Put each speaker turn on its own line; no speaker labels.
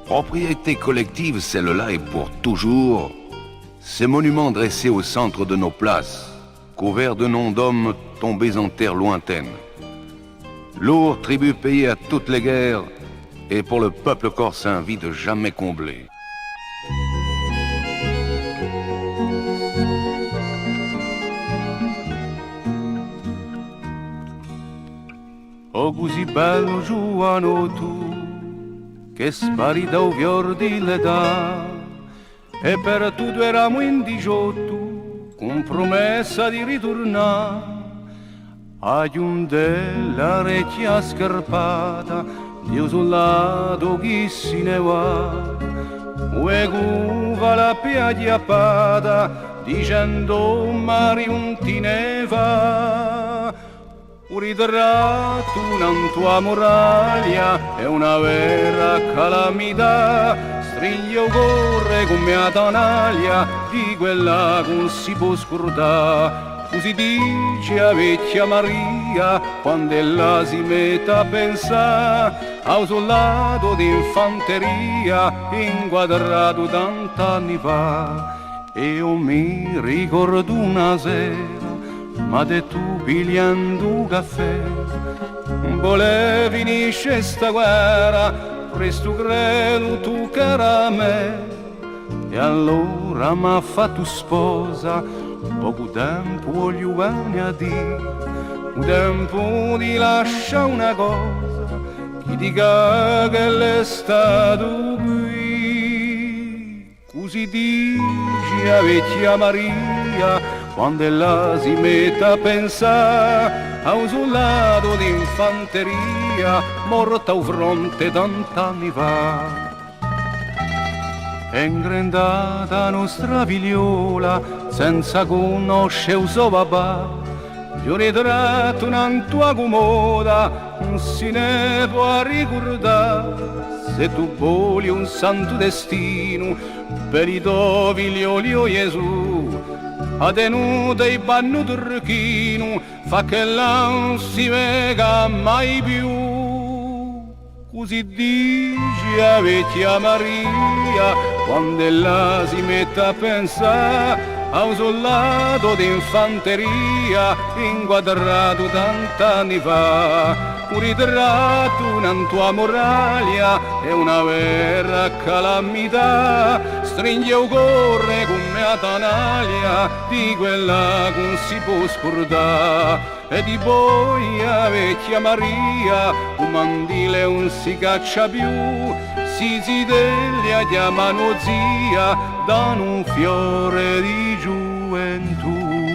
Propriété collective, celle-là est pour toujours. Ces monuments dressés au centre de nos places, couverts de noms d'hommes tombés en terre lointaine. Lourd tribut payé à toutes les guerres, et pour le peuple corse un vide jamais comblé. Oh così bello giovanotto, che spari da fiordi l'età, e per tutto eravamo in 18, con promessa di ritornare, a giundella recchia scarpata, Dio sul lato chi se ne va, ue cuva la piagliapata, dicendo mari un ti ne va. Un ritratto, una tua muraglia, è una vera calamità, striglio corre come a tonaglia, di quella che non si può scordare. Così dice a vecchia Maria, quando ella si mette a pensare a un soldato d'infanteria inquadrato tant'anni fa. E io mi ricordo una sera, ma de tu pigliando caffè, volevi finisce sta guerra, presto credo tu cara me, e allora m'ha fatto sposa, poco tempo voglio bene a dire, un tempo di lascia una cosa, chi dica che l'è stato qui, così dice a vecchia Maria, quando ella si mette a pensare a un soldato d'infanteria morto a fronte tant'anni fa. È ingrandata nostra figliola senza conoscere il suo papà, io ritratto una tua comoda, non si ne può ricordare. Se tu vuoi un santo destino per i tuoi figlioli, oh Gesù, ha tenuto i panni turchino, fa che non si vega mai più. Così dice a vecchia Maria, quando ella si mette a pensare a un soldato d'infanteria inquadrato tant'anni fa. Un ritratto, una tua muraglia, è una vera calamità, stringe o corre come a tanaglia, di quella che non si può scordare. E di poi a vecchia Maria, un mandile non si caccia più, si deglia chiamano zia, danno un fiore di gioventù.